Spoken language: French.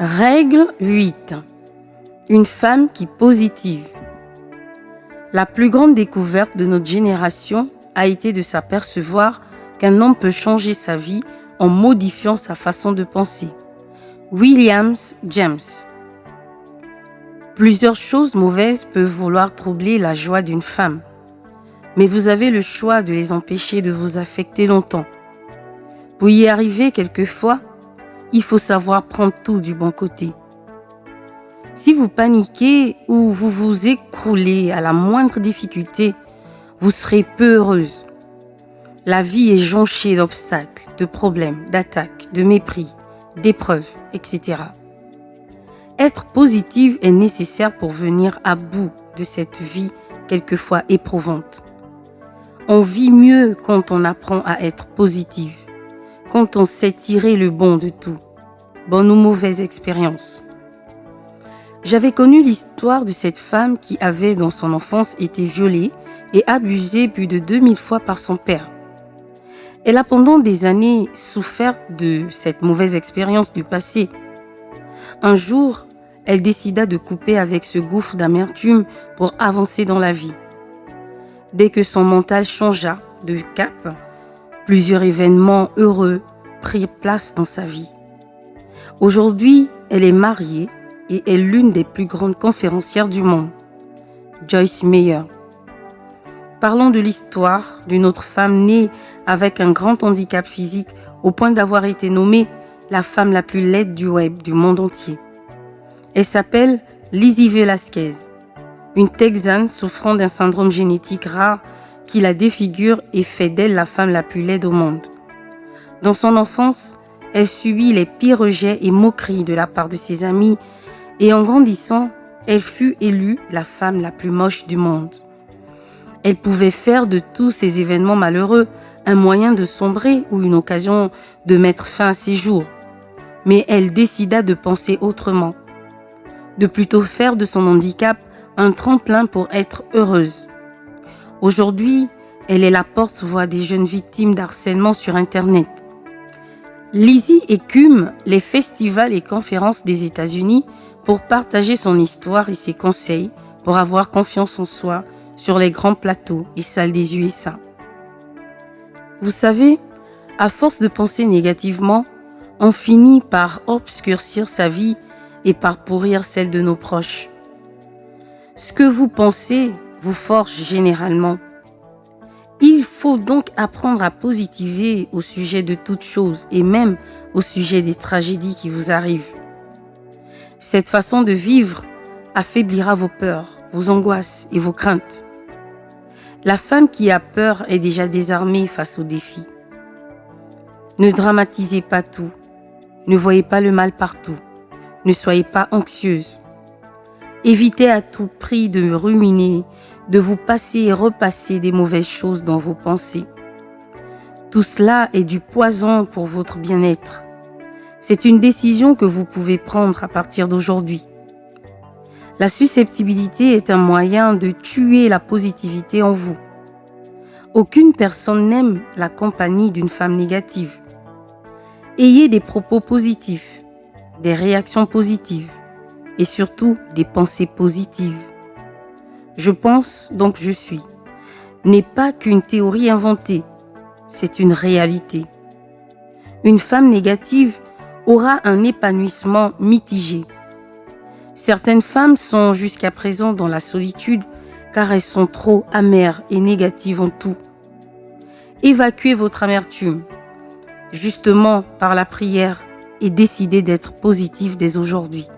Règle 8. Une femme qui positive. La plus grande découverte de notre génération a été de s'apercevoir qu'un homme peut changer sa vie en modifiant sa façon de penser. William James. Plusieurs choses mauvaises peuvent vouloir troubler la joie d'une femme, mais vous avez le choix de les empêcher de vous affecter longtemps. Pour y arriver quelquefois, il faut savoir prendre tout du bon côté. Si vous paniquez ou vous vous écroulez à la moindre difficulté, vous serez peu heureuse. La vie est jonchée d'obstacles, de problèmes, d'attaques, de mépris, d'épreuves, etc. Être positive est nécessaire pour venir à bout de cette vie quelquefois éprouvante. On vit mieux quand on apprend à être positive, quand on sait tirer le bon de tout, bonne ou mauvaise expérience. J'avais connu l'histoire de cette femme qui avait dans son enfance été violée et abusée plus de 2000 fois par son père. Elle a pendant des années souffert de cette mauvaise expérience du passé. Un jour, elle décida de couper avec ce gouffre d'amertume pour avancer dans la vie. Dès que son mental changea de cap, plusieurs événements heureux prirent place dans sa vie. Aujourd'hui, elle est mariée et est l'une des plus grandes conférencières du monde, Joyce Meyer. Parlons de l'histoire d'une autre femme née avec un grand handicap physique au point d'avoir été nommée la femme la plus laide du web du monde entier. Elle s'appelle Lizzie Velasquez, une Texane souffrant d'un syndrome génétique rare qui la défigure et fait d'elle la femme la plus laide au monde. Dans son enfance, elle subit les pires rejets et moqueries de la part de ses amis et en grandissant, elle fut élue la femme la plus moche du monde. Elle pouvait faire de tous ces événements malheureux un moyen de sombrer ou une occasion de mettre fin à ses jours. Mais elle décida de penser autrement, de plutôt faire de son handicap un tremplin pour être heureuse. Aujourd'hui, elle est la porte-voix des jeunes victimes d'harcèlement sur Internet. Lizzie écume les festivals et conférences des États-Unis pour partager son histoire et ses conseils pour avoir confiance en soi sur les grands plateaux et salles des USA. Vous savez, à force de penser négativement, on finit par obscurcir sa vie et par pourrir celle de nos proches. Ce que vous pensez vous forge généralement. Il faut donc apprendre à positiver au sujet de toutes choses et même au sujet des tragédies qui vous arrivent. Cette façon de vivre affaiblira vos peurs, vos angoisses et vos craintes. La femme qui a peur est déjà désarmée face aux défis. Ne dramatisez pas tout. Ne voyez pas le mal partout. Ne soyez pas anxieuse. Évitez à tout prix de ruminer, de vous passer et repasser des mauvaises choses dans vos pensées. Tout cela est du poison pour votre bien-être. C'est une décision que vous pouvez prendre à partir d'aujourd'hui. La susceptibilité est un moyen de tuer la positivité en vous. Aucune personne n'aime la compagnie d'une femme négative. Ayez des propos positifs, des réactions positives et surtout des pensées positives. Je pense, donc je suis, n'est pas qu'une théorie inventée, c'est une réalité. Une femme négative aura un épanouissement mitigé. Certaines femmes sont jusqu'à présent dans la solitude car elles sont trop amères et négatives en tout. Évacuez votre amertume, justement par la prière, et décidez d'être positive dès aujourd'hui.